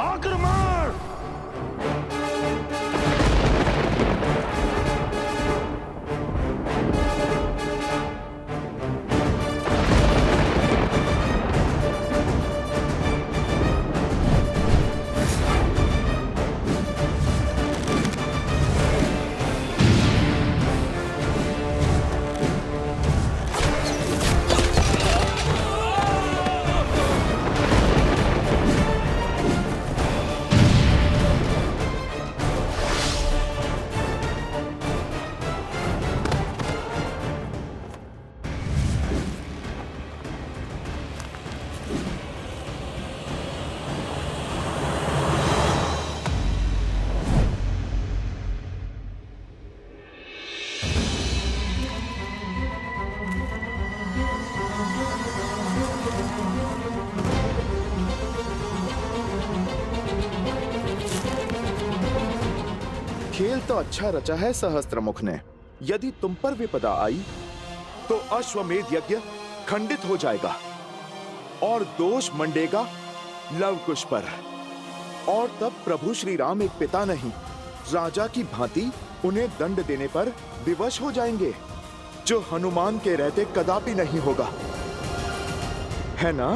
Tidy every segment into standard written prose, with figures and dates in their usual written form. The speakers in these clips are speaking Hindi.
आक्रमण! खेल तो अच्छा रचा है सहस्त्रमुख ने। यदि तुम पर विपदा आई तो अश्वमेध यज्ञ खंडित हो जाएगा और दोष मंडेगा लवकुश पर। और तब प्रभु श्री राम एक पिता नहीं, राजा की भांति उन्हें दंड देने पर विवश हो जाएंगे, जो हनुमान के रहते कदापि नहीं होगा, है ना?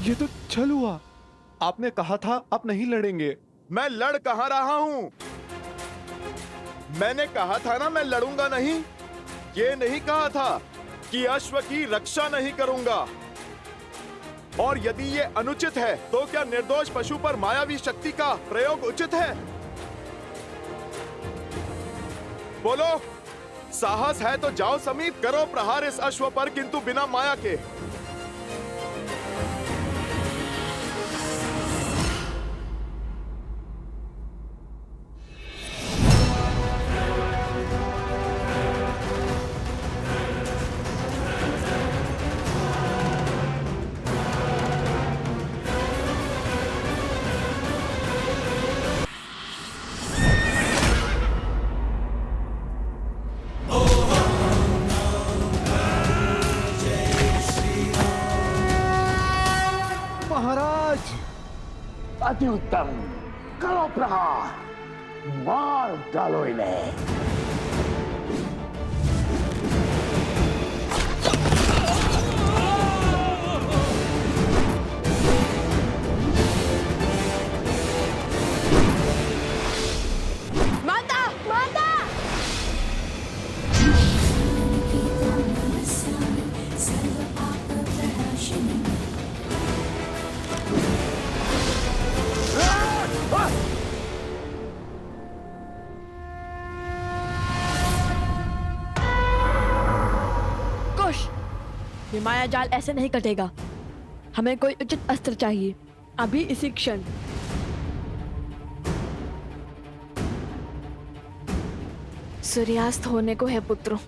ये तो छल हुआ। आपने कहा था आप नहीं लड़ेंगे। मैं लड़ कहां रहा हूं? मैंने कहा था ना मैं लड़ूंगा नहीं। ये नहीं कहा था कि अश्व की रक्षा नहीं करूंगा। और यदि ये अनुचित है तो क्या निर्दोष पशु पर मायावी शक्ति का प्रयोग उचित है? बोलो, साहस है तो जाओ समीप, करो प्रहार इस अश्व पर, किंतु बिना माया के। अति उत्तम, करो प्रहार, मार डालो इन्हें। माता, माता! ये माया जाल ऐसे नहीं कटेगा। हमें कोई उचित अस्त्र चाहिए, अभी इसी क्षण। सूर्यास्त होने को है पुत्रों,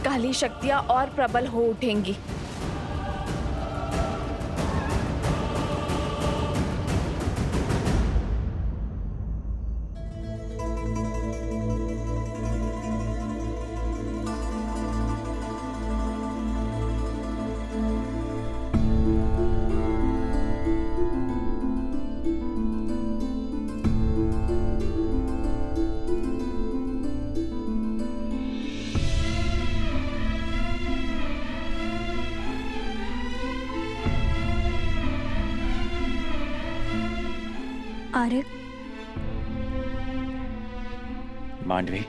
काली शक्तियां और प्रबल हो उठेंगी। आर्य, मांडवी,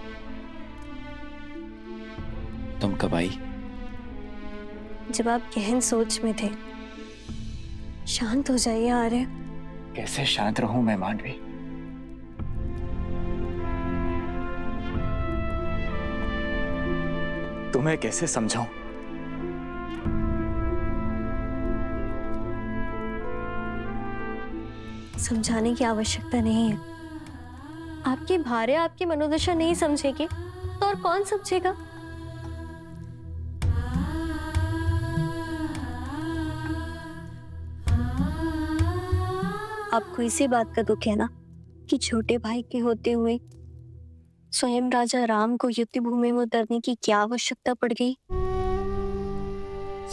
तुम कब आई? जब आप गहन सोच में थे। शांत हो जाइए आर्य। कैसे शांत रहूं मैं मांडवी? तुम्हें कैसे समझाऊं? समझाने की आवश्यकता नहीं है। आपकी भार्य आपकी मनोदशा नहीं समझेगी तो और कौन समझेगा? आपको इसी बात का दुख है ना कि छोटे भाई के होते हुए स्वयं राजा राम को युद्ध भूमि में उतरने की क्या आवश्यकता पड़ गई?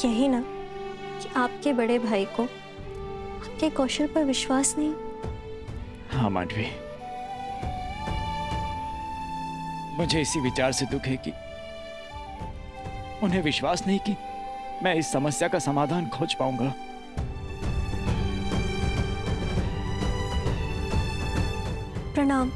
यही ना कि आपके बड़े भाई को आपके कौशल पर विश्वास नहीं। हाँ मांडवी, मुझे इसी विचार से दुख है कि उन्हें विश्वास नहीं कि मैं इस समस्या का समाधान खोज पाऊंगा। प्रणाम।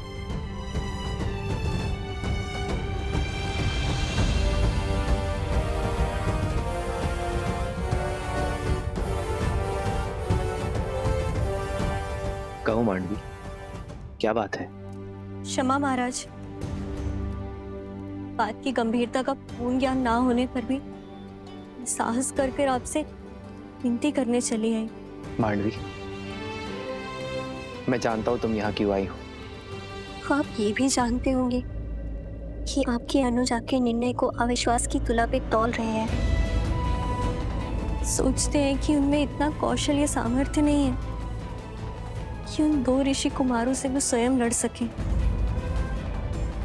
कहो मांडवी, क्या बात है? क्षमा महाराज, बात की गंभीरता का पूर्ण ज्ञान ना होने पर भी साहस कर आपसे विनती करने चली आई। मांडवी, मैं जानता हूं तुम यहाँ क्यों आई हो। आप ये भी जानते होंगे कि आपकी अनुज आपके निर्णय को अविश्वास की तुला पे तौल रहे हैं। सोचते हैं कि उनमें इतना कौशल या सामर्थ्य नहीं है कि उन 2 ऋषि कुमारों से वो स्वयं लड़ सके,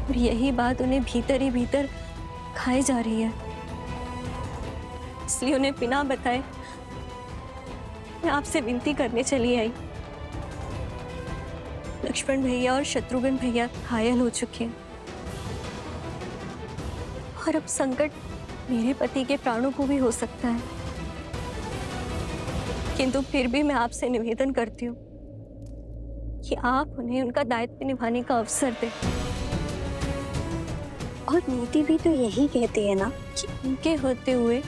और यही बात उन्हें भीतर ही भीतर खाई जा रही है। इसलिए उन्हें बिना बताए मैं आपसे विनती करने चली आई। लक्ष्मण भैया और शत्रुघ्न भैया घायल हो चुके हैं और अब संकट मेरे पति के प्राणों को भी हो सकता है। किंतु फिर भी मैं आपसे निवेदन करती हूँ कि आप उन्हें उनका दायित्व निभाने का अवसर दें। और नीति भी तो यही कहती है ना कि उनके होते हुए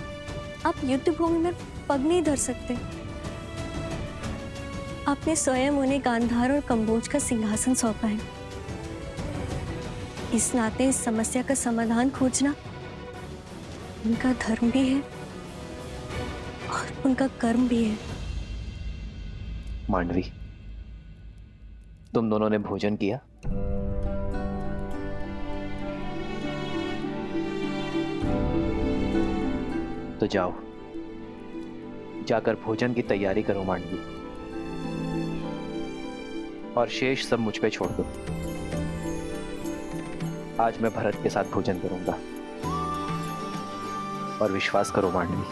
आप युद्ध भूमि में पग नहीं धर सकते। आपने स्वयं उन्हें गांधार और कंबोज का सिंहासन सौंपा है। इस नाते इस समस्या का समाधान खोजना उनका धर्म भी है और उनका कर्म भी है। मांडवी, तुम दोनों ने भोजन किया? तो जाओ, जाकर भोजन की तैयारी करो मांडवी, और शेष सब मुझ पे छोड़ दो। आज मैं भरत के साथ भोजन करूंगा, और विश्वास करो मांडवी,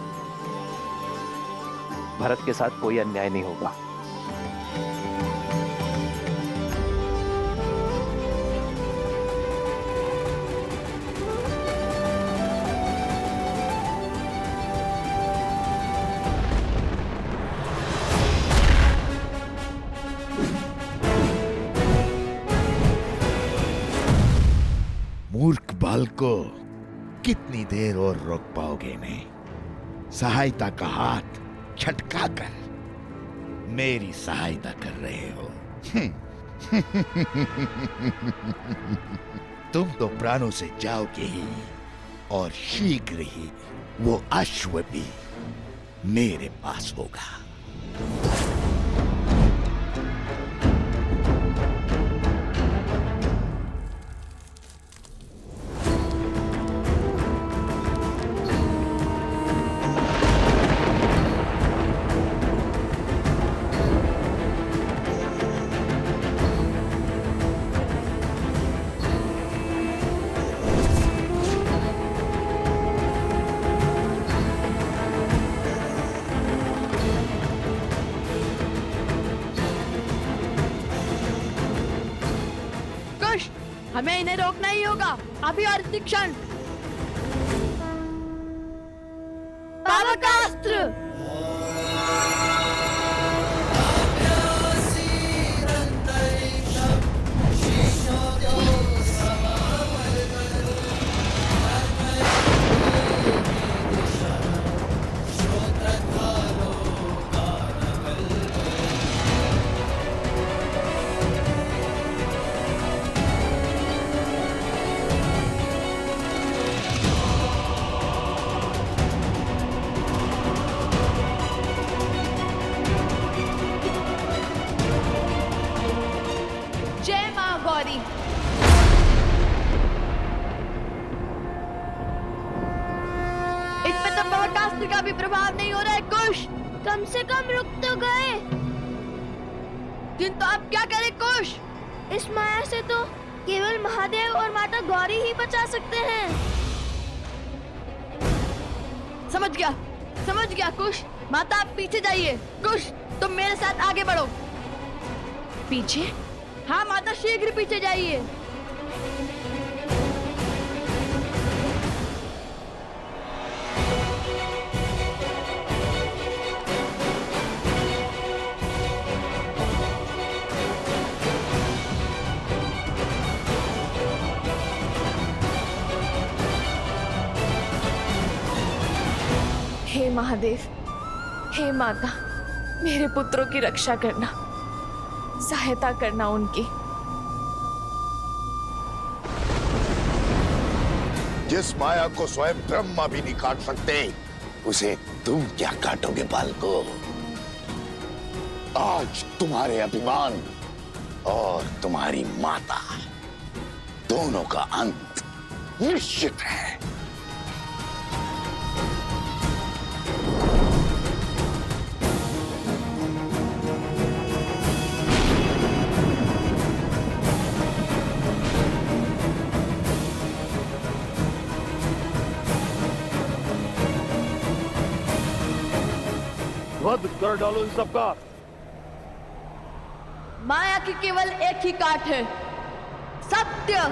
भरत के साथ कोई अन्याय नहीं होगा। मूर्ख बाल को कितनी देर और रोक पाओगे इन्हें? सहायता का हाथ छटका कर मेरी सहायता कर रहे हो। तुम तो प्राणों से जाओगे ही, और शीघ्र ही वो अश्व भी मेरे पास होगा। हमें इन्हें रोकना ही होगा, अभी और इसी क्षण। पावकास्त्र! अस्त्र का भी प्रभाव नहीं हो रहा है कुश। कम से कम रुक तो गए। किंतु अब क्या करें कुश? इस माया से तो केवल महादेव और माता गौरी ही बचा सकते हैं। समझ गया कुश। माता आप पीछे जाइए। कुश तुम मेरे साथ आगे बढ़ो। पीछे? हाँ माता, शीघ्र पीछे जाइए। हे महादेव, हे माता, मेरे पुत्रों की रक्षा करना, सहायता करना उनकी। जिस माया को स्वयं ब्रह्मा भी नहीं काट सकते, उसे तुम क्या काटोगे बालको? आज तुम्हारे अभिमान और तुम्हारी माता दोनों का अंत निश्चित है। वध कर डालो इन सबका। माया की केवल एक ही काट है, सत्य।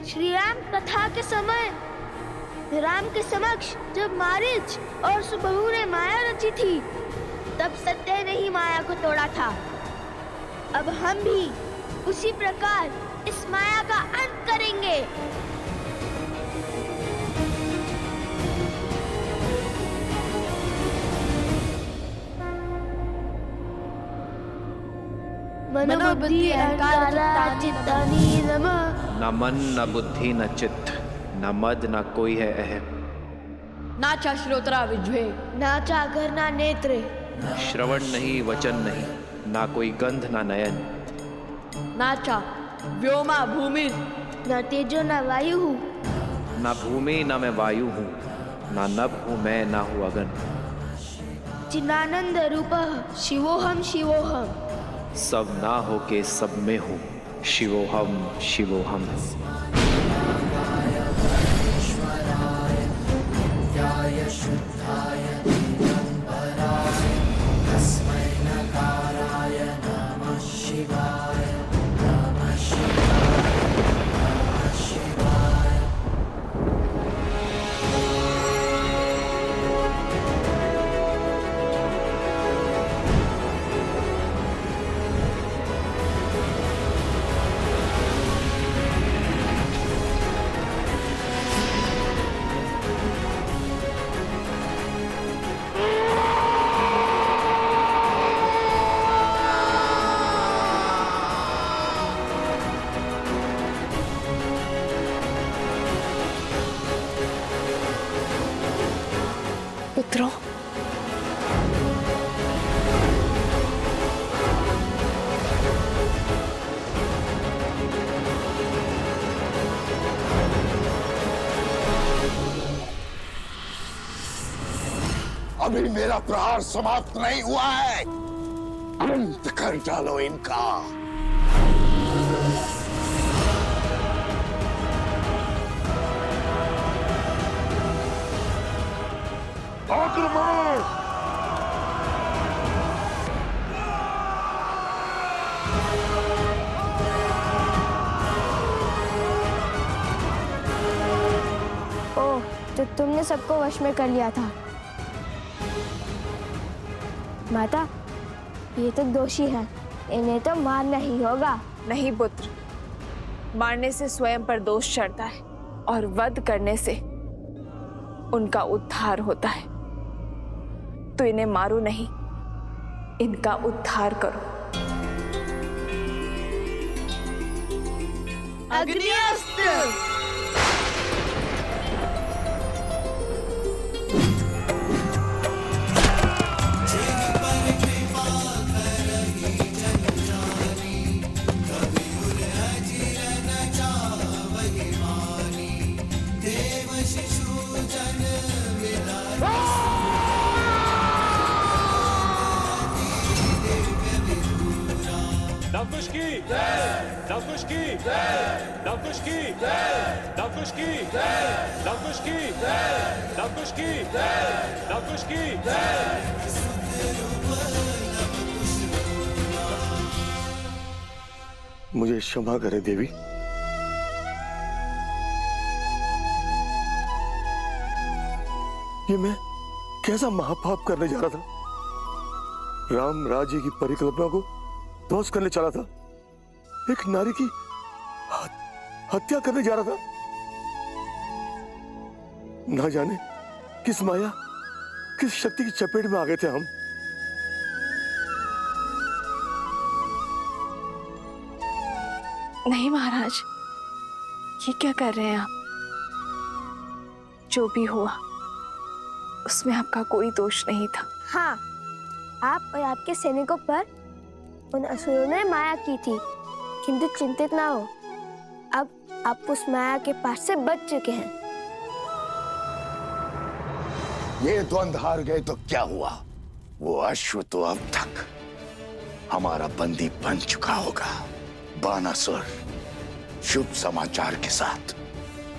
श्री राम कथा के समय राम के समक्ष जब मारीच और सुबहू ने माया रची थी, तब सत्य ने ही माया को तोड़ा था। अब हम भी उसी प्रकार इस माया का अंत करेंगे। मनोबुद्धि अहंकार चित्तानि नमः। न मन न बुद्धि न चित्त, न मद न कोई है अहम। नाचा श्रोत्रा विज्वे, नाचा करना नेत्रे, श्रवण नहीं वचन नहीं, ना कोई गंध ना नयन। नाचा व्योमा भूमि, न तेजो न वायु, ना भूमि ना मैं वायु हूँ, ना नभ हूँ मैं, ना हूँ अगन। चिदानंद रूपः शिवोहम शिवोहम। सब ना हो के सब में हूँ, शिवोहम शिवोहम। पुत्रों, अभी मेरा प्रहार समाप्त नहीं हुआ है, अंत कर डालो इनका। आक्रमण! ओह, तो तुमने सबको वश में कर लिया था। माता, ये तो दोषी है, इन्हें तो मारना ही होगा। नहीं पुत्र, मारने से स्वयं पर दोष चढ़ता है और वध करने से उनका उद्धार होता है। तो इन्हें मारो नहीं, इनका उद्धार करो। अग्निअस्त्र। देव लवकुश की लवकुश की लवकुश की लवकुश की लवकुश की लवकुश की मुझे क्षमा करे देवी। ये मैं कैसा महापाप करने जा रहा था। राम राज्य की परिकल्पना को ध्वस्त करने चला था। एक नारी की हत्या करने जा रहा था। ना जाने किस माया, किस शक्ति की चपेट में आ गए थे हम। नहीं महाराज, ये क्या कर रहे हैं आप? जो भी हुआ उसमें आपका कोई दोष नहीं था। हाँ, आप और आपके सैनिकों पर उन असुरों ने माया की थी, किंतु चिंतित ना हो, अब आप उस माया के पास से बच चुके हैं। ये द्वंद्व हार गए तो क्या हुआ? वो अश्व तो अब तक हमारा बंदी बन चुका होगा। बानासुर शुभ समाचार के साथ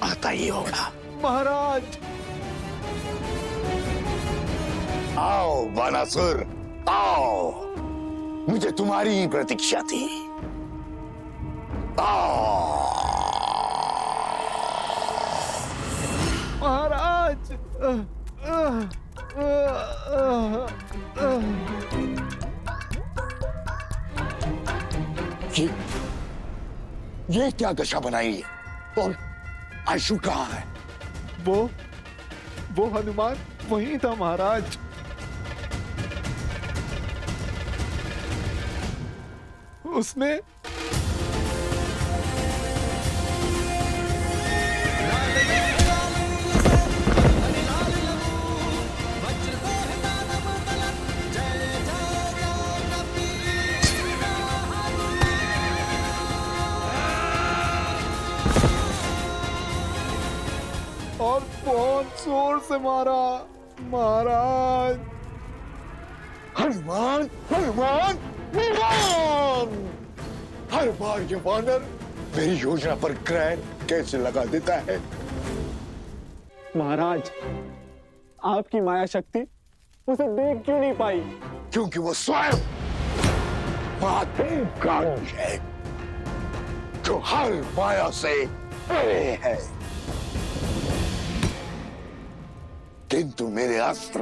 आता ही होगा। महाराज, आओ बानासुर, आओ, मुझे तुम्हारी ही प्रतीक्षा थी। आओ महाराज। ये क्या दशा बनाई है? और आशु कहाँ है? वो हनुमान वहीं था महाराज। उसने और बहुत जोर से मारा महाराज। हनुमान, हनुमान, हनुमान! हर बार ये वानर मेरी योजना पर ग्रहण कैसे लगा देता है? महाराज, आपकी माया शक्ति उसे देख क्यों नहीं पाई? क्योंकि वो स्वयं महादेव है, जो हर माया से परे है। किंतु मेरे अस्त्र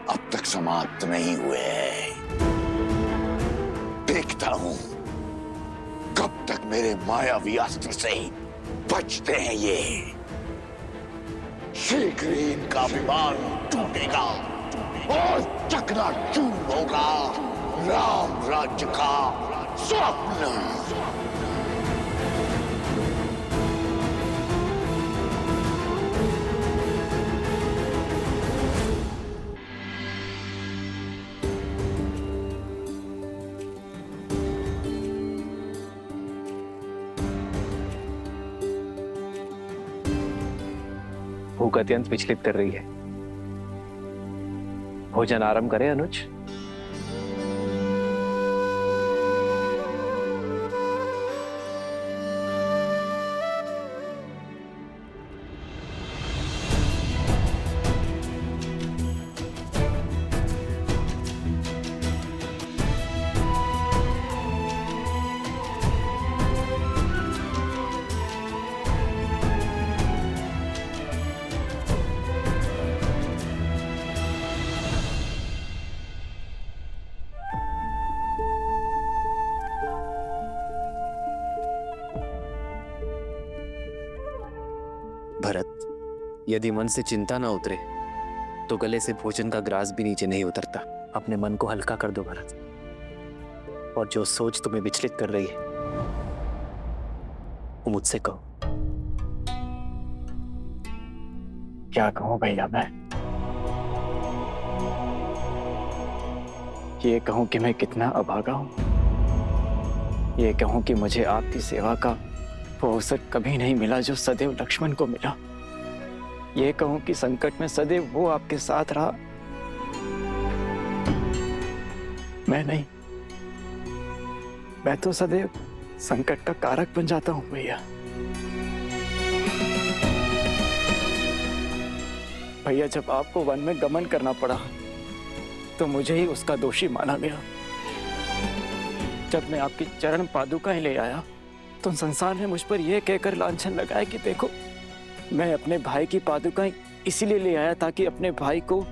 अब तक समाप्त नहीं हुए हैं। देखता हूं कब तक मेरे मायावी अस्त्र से बचते हैं ये। शीघ्र ही इनका विमान टूटेगा और चकनाचूर होगा राम राज्य का स्वप्न। भूख अत्यंत विचलित कर रही है। भोजन आरंभ करें अनुज। भरत, यदि मन से चिंता ना उतरे तो गले से भोजन का ग्रास भी नीचे नहीं उतरता। अपने मन को हल्का कर दो भरत, और जो सोच तुम्हें विचलित कर रही है वो मुझसे कहो। क्या कहूं भैया मैं? ये कहूं कि मैं कितना अभागा हूं। ये कहूं कि मुझे आपकी सेवा का वो अवसर कभी नहीं मिला जो सदैव लक्ष्मण को मिला। ये कहूं कि संकट में सदैव वो आपके साथ रहा, मैं नहीं। मैं तो सदैव संकट का कारक बन जाता हूं भैया। भैया, जब आपको वन में गमन करना पड़ा तो मुझे ही उसका दोषी माना गया। जब मैं आपकी चरण पादुकाएं ले आया तो संसार ने मुझ पर यह कहकर लांछन लगाया कि देखो, मैं अपने भाई की पादुकाएं इसीलिए ले आया ताकि अपने भाई को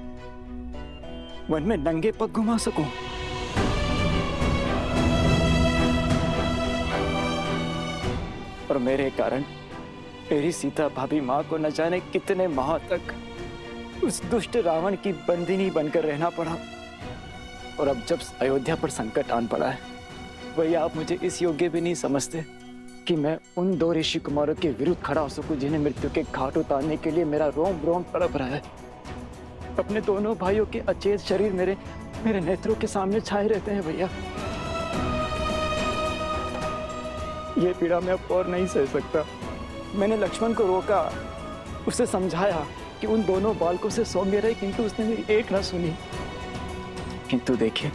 वन में नंगे पग घुमा सकूं। और मेरे कारण मेरी सीता भाभी माँ को न जाने कितने माह तक उस दुष्ट रावण की बंदिनी बनकर रहना पड़ा। और अब जब अयोध्या पर संकट आन पड़ा है, भैया आप मुझे इस योग्य भी नहीं समझते कि मैं उन 2 ऋषि कुमारों के विरुद्ध खड़ा हो सकूं जिन्हें मृत्यु के घाट उतारने के लिए मेरा रोम रोम तड़प रहा है। अपने दोनों भाइयों के अचेत शरीर मेरे नेत्रों के सामने छाए रहते हैं भैया। ये पीड़ा मैं अब और नहीं सह सकता। मैंने लक्ष्मण को रोका, उसे समझाया कि उन दोनों बालकों से सौम्य रहे, किंतु उसने मेरी एक न सुनी। किंतु देखिए,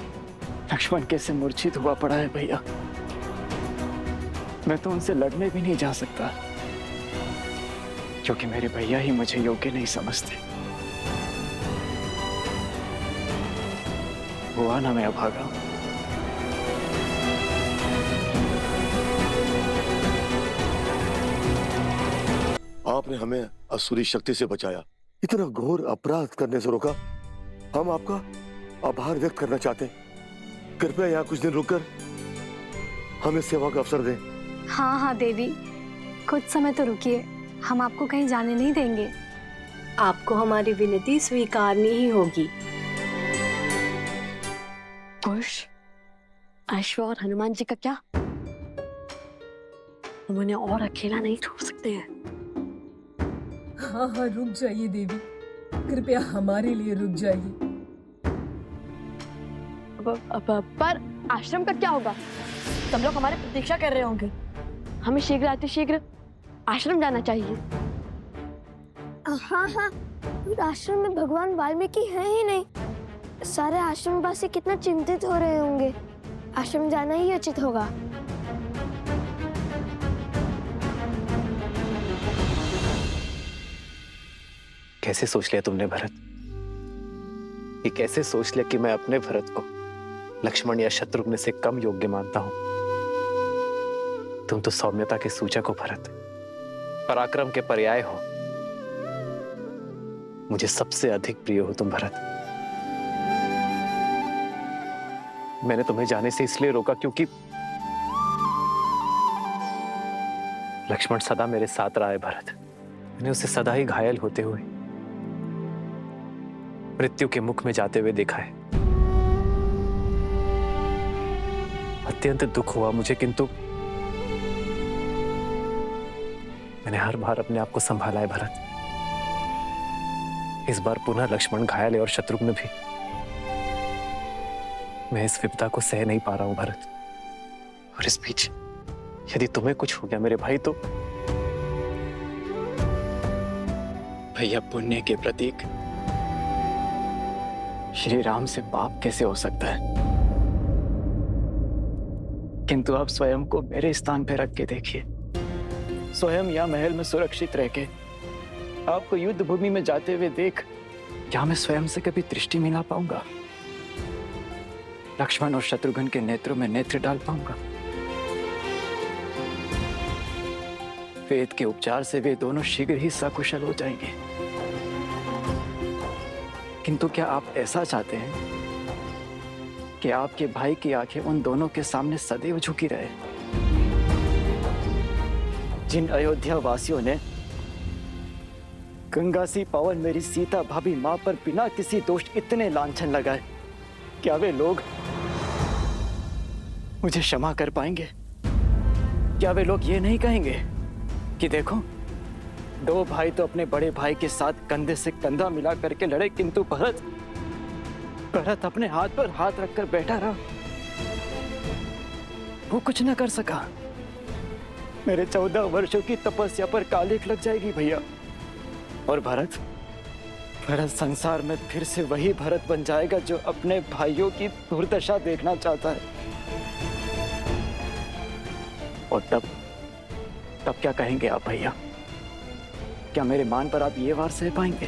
लक्ष्मण कैसे मूर्छित हुआ पड़ा है भैया। मैं तो उनसे लड़ने भी नहीं जा सकता क्योंकि मेरे भैया ही मुझे योग्य नहीं समझते। हुआ ना मैं अभागा। आपने हमें असुरी शक्ति से बचाया, इतना घोर अपराध करने से रोका। हम आपका आभार व्यक्त करना चाहते हैं। कृपया यहाँ कुछ दिन रुककर हमें सेवा का अवसर दें। हाँ हाँ देवी, कुछ समय तो रुकिए, हम आपको कहीं जाने नहीं देंगे। आपको हमारी विनती स्वीकारनी ही होगी। कुश, अश्व और हनुमान जी का क्या? हम उन्हें और अकेला नहीं छोड़ सकते हैं। हाँ हाँ, रुक जाइए देवी, कृपया हमारे लिए रुक जाइए। पर आश्रम का क्या होगा? सब लोग हमारी प्रतीक्षा कर रहे होंगे। हमें शीघ्र अतिशीघ्र आश्रम जाना चाहिए। हाँ हाँ, आश्रम में भगवान वाल्मीकि हैं ही नहीं। सारे आश्रमवासी कितना चिंतित हो रहे होंगे। आश्रम जाना ही उचित होगा। कैसे सोच लिया तुमने भरत? ये कैसे सोच लिया कि मैं अपने भरत को लक्ष्मण या शत्रुघ्न से कम योग्य मानता हूं? तुम तो सौम्यता के सूचक हो भरत, पराक्रम के पर्याय हो। मुझे सबसे अधिक प्रिय हो तुम भरत। मैंने तुम्हें जाने से इसलिए रोका क्योंकि लक्ष्मण सदा मेरे साथ रहा है भरत। मैंने उसे सदा ही घायल होते हुए, मृत्यु के मुख में जाते हुए देखा है। अत्यंत दुख हुआ मुझे, किंतु मैंने हर बार अपने आप को संभाला है भरत। इस बार पुनः लक्ष्मण घायल है और शत्रुघ्न भी। मैं इस विपदा को सह नहीं पा रहा हूं भरत। और इस बीच यदि तुम्हें कुछ हो गया मेरे भाई, तो भैया, पुण्य के प्रतीक श्री राम से पाप कैसे हो सकता है? किंतु आप स्वयं को मेरे स्थान पर रख के देखिए। स्वयं या महल में सुरक्षित रह के आपको युद्ध भूमि में जाते हुए देख, क्या मैं स्वयं से कभी दृष्टि मिला पाऊंगा? लक्ष्मण और शत्रुघ्न के नेत्रों में नेत्र डाल पाऊंगा? वेद के उपचार से वे दोनों शीघ्र ही सकुशल हो जाएंगे। किंतु क्या आप ऐसा चाहते हैं कि आपके भाई की आंखें उन दोनों के सामने सदैव झुकी रहे? जिन अयोध्या वासियों ने गंगा सी पावन मेरी सीता भाभी मां पर बिना किसी दोष इतने लांछन लगाए, क्या वे लोग मुझे क्षमा कर पाएंगे? क्या वे लोग ये नहीं कहेंगे कि देखो, 2 भाई तो अपने बड़े भाई के साथ कंधे से कंधा मिला करके लड़े, किंतु भरत अपने हाथ पर हाथ रखकर बैठा रहा, वो कुछ न कर सका। मेरे 14 वर्षों की तपस्या पर कालिक लग जाएगी भैया। और भरत संसार में फिर से वही भरत बन जाएगा जो अपने भाइयों की दुर्दशा देखना चाहता है। और तब तब क्या कहेंगे आप भैया? क्या मेरे मान पर आप ये वार सह पाएंगे?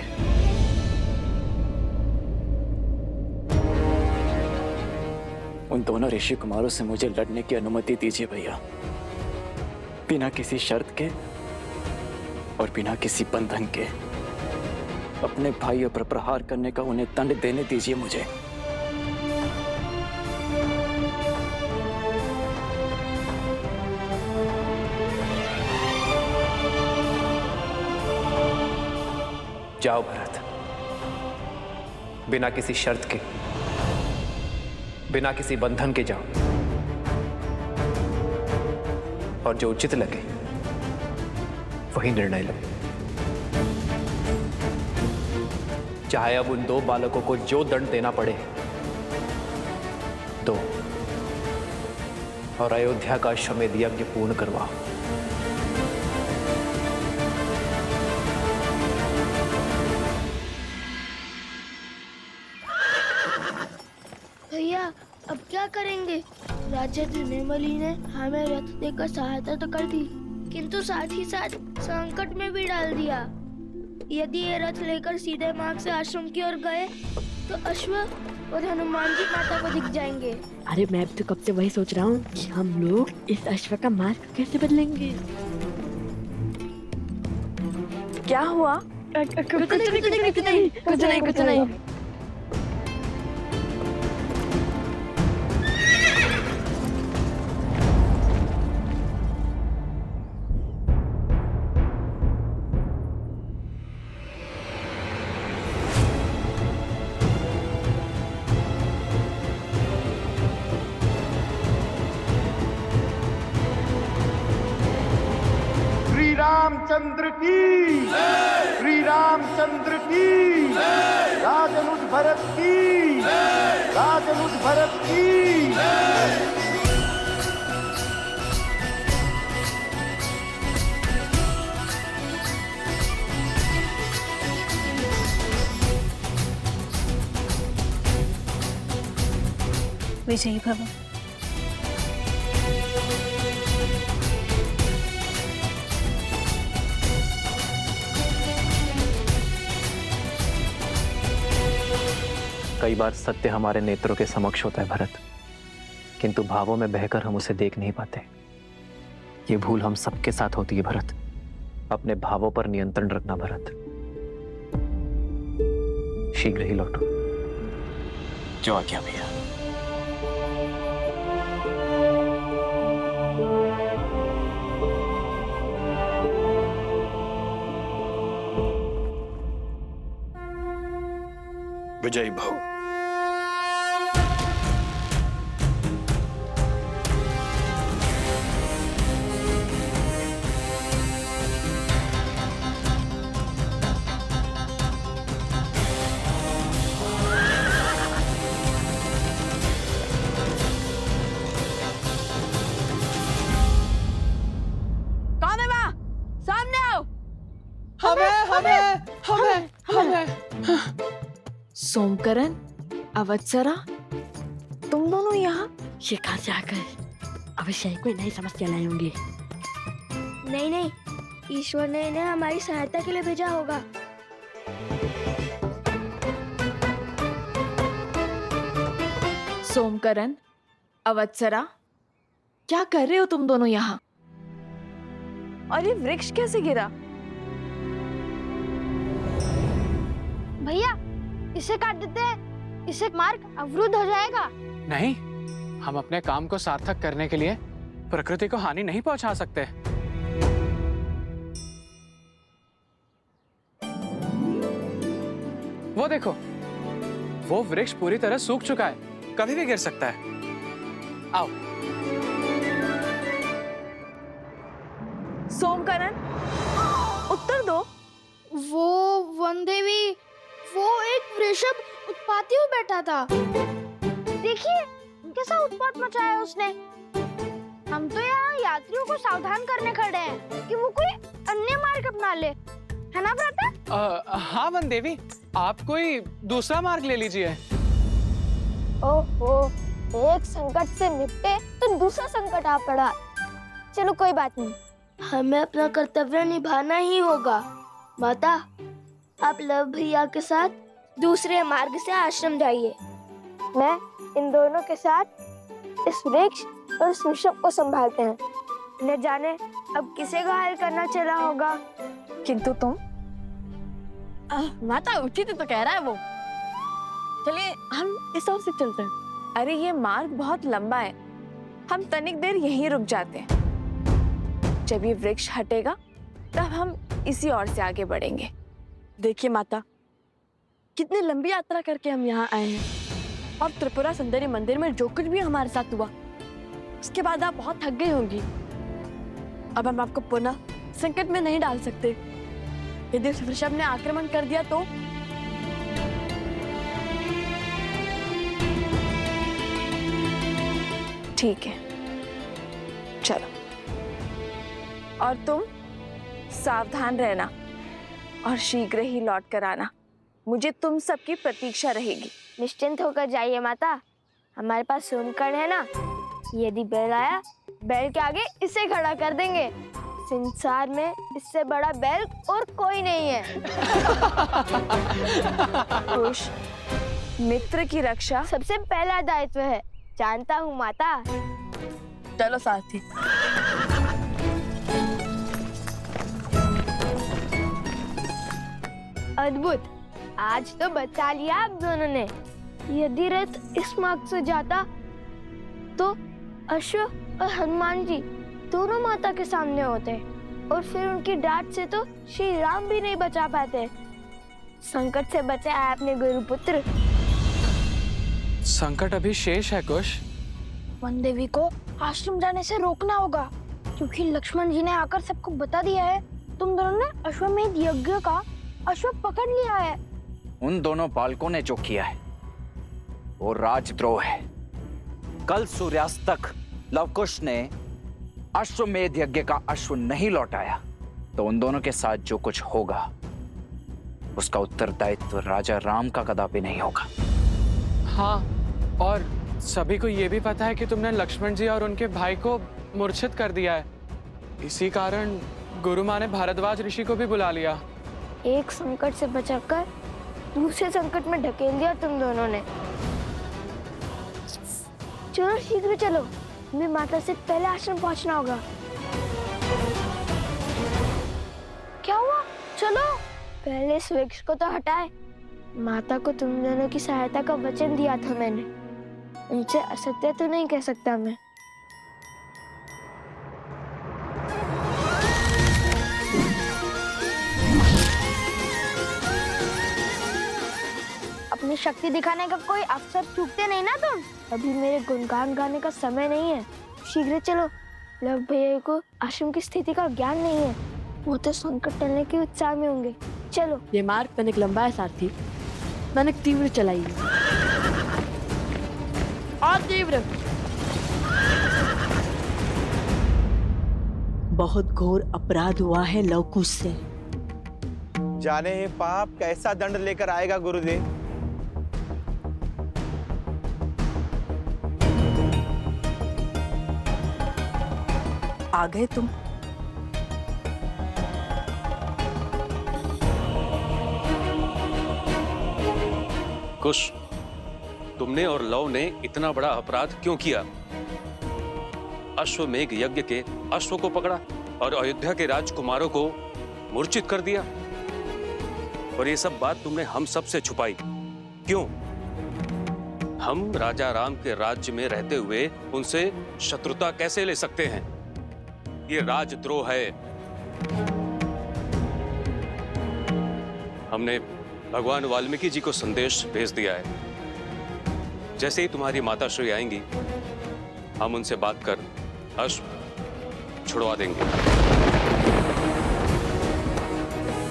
उन दोनों ऋषि कुमारों से मुझे लड़ने की अनुमति दीजिए भैया, बिना किसी शर्त के और बिना किसी बंधन के। अपने भाइयों पर प्रहार करने का उन्हें दंड देने दीजिए मुझे। जाओ भरत, बिना किसी शर्त के, बिना किसी बंधन के जाओ, और जो उचित लगे वही निर्णय लो। चाहे अब उन दो बालकों को जो दंड देना पड़े दो, और अयोध्या का अश्वमेध यज्ञ पूर्ण करवाओ। भैया अब क्या करेंगे? राजा निर्मली ने हमें रथ देकर सहायता तो कर दी, किंतु साथ ही साथ संकट में भी डाल दिया। यदि ये रथ लेकर सीधे मार्ग से आश्रम की ओर गए तो अश्व और हनुमान जी माता को दिख जाएंगे। अरे मैं तो कब से वही सोच रहा हूँ कि हम लोग इस अश्व का मार्ग कैसे बदलेंगे। क्या हुआ? कुछ नहीं। रामचंद्र की, श्री रामचंद्र की, राजनुज भरत की, राजनुज भरत की। विजयी भव। कई बार सत्य हमारे नेत्रों के समक्ष होता है भरत, किंतु भावों में बहकर हम उसे देख नहीं पाते। ये भूल हम सबके साथ होती है भरत। अपने भावों पर नियंत्रण रखना भरत। शीघ्र ही लौटो। जो आज्ञा भैया। विजयी भव। कौन है वहाँ? सामने आओ। हमें। सोमकरण, अवत्सरा, तुम दोनों यहाँ? ये कहाँ से आकर अवश्य ही कोई नई समस्या लाए होंगे। नहीं, ईश्वर ने इन्हें हमारी सहायता के लिए भेजा होगा। सोमकरण, अवत्सरा, क्या कर रहे हो तुम दोनों यहाँ? और ये वृक्ष कैसे गिरा? भैया इसे काट देते हैं, इससे मार्ग अवरुद्ध हो जाएगा। नहीं, हम अपने काम को सार्थक करने के लिए प्रकृति को हानि नहीं पहुंचा सकते। वो देखो, वो वृक्ष पूरी तरह सूख चुका है, कभी भी गिर सकता है। आओ। सोमकरण, उत्तर दो। वो वनदेवी, वो एक वृषभ उत्पाती हो बैठा था। देखिए कैसा उत्पात मचाया उसने। हम तो यहाँ यात्रियों को सावधान करने खड़े हैं कि वो कोई अन्य मार्ग अपना ले, है ना भ्राता? हाँ वन देवी, आप कोई दूसरा मार्ग ले लीजिए। ओहो, एक संकट से निपटे तो दूसरा संकट आ पड़ा। चलो कोई बात नहीं, हमें अपना कर्तव्य निभाना ही होगा। माता, आप लव भैया के साथ दूसरे मार्ग से आश्रम जाइए। मैं इन दोनों के साथ इस वृक्ष और इस वृषभ को संभालते हैं। न जाने अब किसे घायल करना चला होगा। किंतु तुम? माता उचित तो कह रहा है वो। चलिए हम इस ओर से चलते हैं। अरे ये मार्ग बहुत लंबा है, हम तनिक देर यहीं रुक जाते हैं। जब ये वृक्ष हटेगा तब हम इसी ओर से आगे बढ़ेंगे। देखिए माता, कितनी लंबी यात्रा करके हम यहाँ आए हैं, और त्रिपुरा सुंदरी मंदिर में जो कुछ भी हमारे साथ हुआ उसके बाद आप बहुत थक गई होंगी। अब हम आपको पुनः संकट में नहीं डाल सकते। यदि उस वृषभ ने आक्रमण कर दिया तो? ठीक है, चलो। और तुम सावधान रहना और शीघ्र ही लौट कर आना। मुझे तुम सबकी प्रतीक्षा रहेगी। निश्चिंत होकर जाइए माता, हमारे पास सोनकण है ना। यदि बैल आया, बैल के आगे इसे खड़ा कर देंगे। संसार में इससे बड़ा बैल और कोई नहीं है। खुश, मित्र की रक्षा सबसे पहला दायित्व है, जानता हूँ माता। चलो साथी। अद्भुत, आज तो बचा लिया आप दोनों ने। यदि रथ इस मार्ग से जाता तो अश्व और हनुमान जी दोनों माता के सामने होते, और फिर उनकी डांट से तो श्री राम भी नहीं बचा पाते। संकट से बचे आए अपने गुरुपुत्र। संकट अभी शेष है कुश। वन देवी को आश्रम जाने से रोकना होगा, क्योंकि लक्ष्मण जी ने आकर सबको बता दिया है तुम दोनों ने अश्वमेध यज्ञ का अश्व पकड़ लिया है। उन दोनों बालकों ने जो किया है वो राजद्रोह है। कल सूर्यास्त तक लवकुश ने अश्वमेध यज्ञ का अश्व नहीं लौटाया तो उन दोनों के साथ जो कुछ होगा उसका उत्तरदायित्व राजा राम का कदापि नहीं होगा। हाँ, और सभी को ये भी पता है कि तुमने लक्ष्मण जी और उनके भाई को मूर्छित कर दिया है। इसी कारण गुरु माँ ने भारद्वाज ऋषि को भी बुला लिया। एक संकट से बचाकर दूसरे संकट में ढकेल दिया तुम दोनों ने। चलो शीघ्र चलो, हमें माता से पहले आश्रम पहुंचना होगा। क्या हुआ? चलो पहले इस वृक्ष को तो हटाए। माता को तुम दोनों की सहायता का वचन दिया था मैंने, उनसे असत्य तो नहीं कह सकता मैं। अपनी शक्ति दिखाने का कोई अवसर चूकते नहीं ना तुम। अभी मेरे गुणगान गाने का समय नहीं है, शीघ्र चलो। लव भैया को आश्रम की स्थिति का ज्ञान नहीं है, वो तो संकट टलने के उत्साह में होंगे। चलो। ये मार्ग तनिक लंबा है सारथी, तनिक तीव्र चलाइए। और तीव्र। बहुत घोर अपराध हुआ है लवकुश से। जाने ही पाप कैसा दंड लेकर आएगा गुरुदेव। आ गए तुम। कुश, तुमने और लव ने इतना बड़ा अपराध क्यों किया? अश्वमेध यज्ञ के अश्व को पकड़ा और अयोध्या के राजकुमारों को मूर्छित कर दिया, और ये सब बात तुमने हम सब से छुपाई क्यों? हम राजा राम के राज्य में रहते हुए उनसे शत्रुता कैसे ले सकते हैं? ये राजद्रोह है। हमने भगवान वाल्मीकि जी को संदेश भेज दिया है। जैसे ही तुम्हारी माता श्री आएंगी, हम उनसे बात कर अश्व छुड़वा देंगे।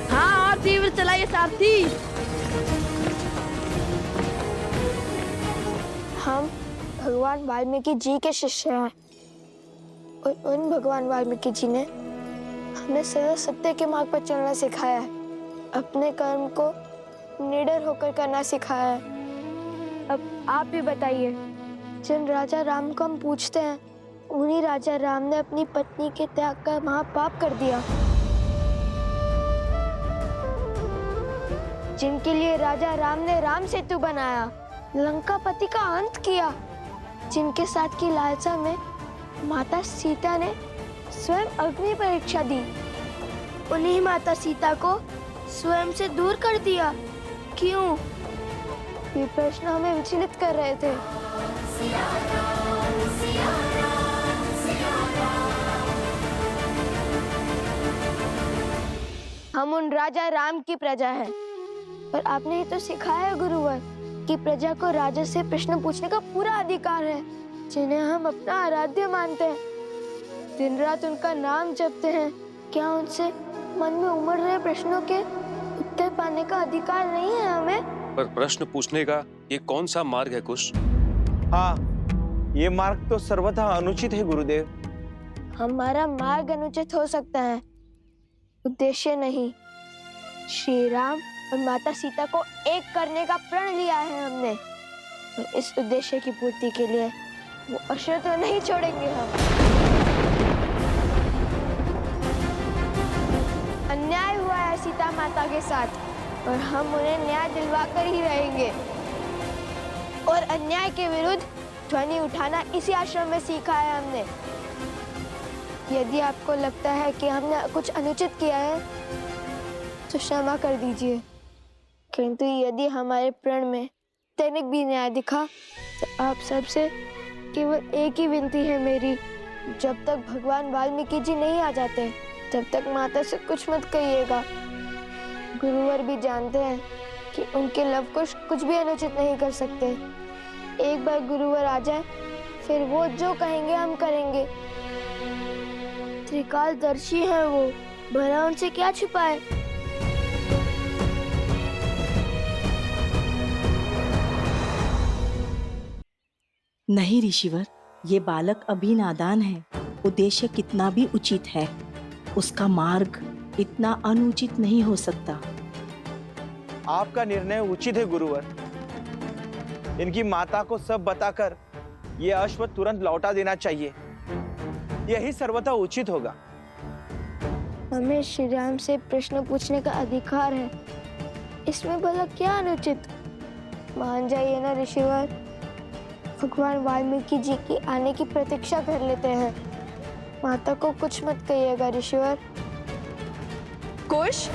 हाँ, और तीव्र चलाइए सारथी। हम भगवान वाल्मीकि जी के शिष्य हैं, और उन भगवान वाल्मीकि जी ने हमें सदा सत्य के मार्ग पर चलना सिखाया है, अपने कर्म को निडर होकर करना सिखाया है। अब आप भी बताइए, जिन राजा राम को हम पूछते हैं मुनि राजा राम ने अपनी पत्नी के त्याग का महापाप कर दिया, जिनके लिए राजा राम ने राम सेतु बनाया, लंकापति का अंत किया, जिनके साथ की लालसा में माता सीता ने स्वयं अग्नि परीक्षा दी, उन्हीं माता सीता को स्वयं से दूर कर दिया। क्यों? ये प्रश्न हमें विचलित कर रहे थे। हम उन राजा राम की प्रजा हैं, पर आपने ही तो सिखाया है गुरुवर कि प्रजा को राजा से प्रश्न पूछने का पूरा अधिकार है, जिन्हें हम अपना आराध्य मानते हैं, दिन रात उनका नाम जपते हैं। क्या उनसे मन में उमड़ रहे प्रश्नों के उत्तर पाने का अधिकार नहीं है हमें? पर प्रश्न पूछने का ये कौन सा मार्ग है कुश? हाँ, ये मार्ग तो सर्वथा अनुचित है गुरुदेव। हमारा मार्ग अनुचित हो सकता है, उद्देश्य नहीं। श्री राम और माता सीता को एक करने का प्रण लिया है हमने, और इस उद्देश्य की पूर्ति के लिए वो अश्व तो नहीं छोड़ेंगे हम। अन्याय हुआ है सीता माता के साथ, और हम उन्हें न्याय दिलवा कर ही रहेंगे। और अन्याय के विरुद्ध ध्वनि उठाना इसी आश्रम में सीखा है हमने। यदि आपको लगता है कि हमने कुछ अनुचित किया है तो क्षमा कर दीजिए, किंतु यदि हमारे प्रण में तनिक भी न्याय दिखा तो आप सबसे केवल एक ही विनती है मेरी, जब तक भगवान वाल्मीकि जी नहीं आ जाते तब तक माता से कुछ मत कहिएगा। गुरुवर भी जानते हैं कि उनके लवकुश कुछ भी अनुचित नहीं कर सकते। एक बार गुरुवर आ जाए फिर वो जो कहेंगे हम करेंगे। त्रिकालदर्शी है वो, भला उनसे क्या छुपाए। नहीं ऋषिवर, ये बालक अभी नादान है। उद्देश्य कितना भी उचित है, उसका मार्ग इतना अनुचित नहीं हो सकता। आपका निर्णय उचित है गुरुवर। इनकी माता को सब बताकर ये अश्व तुरंत लौटा देना चाहिए, यही सर्वथा उचित होगा। हमें श्री राम से प्रश्न पूछने का अधिकार है, इसमें भला क्या अनुचित। मान जाइए ना ऋषिवर, भगवान वाल्मीकि जी की आने की प्रतीक्षा कर लेते हैं। माता को कुछ मत कहिएगा ऋषिवर। कुश,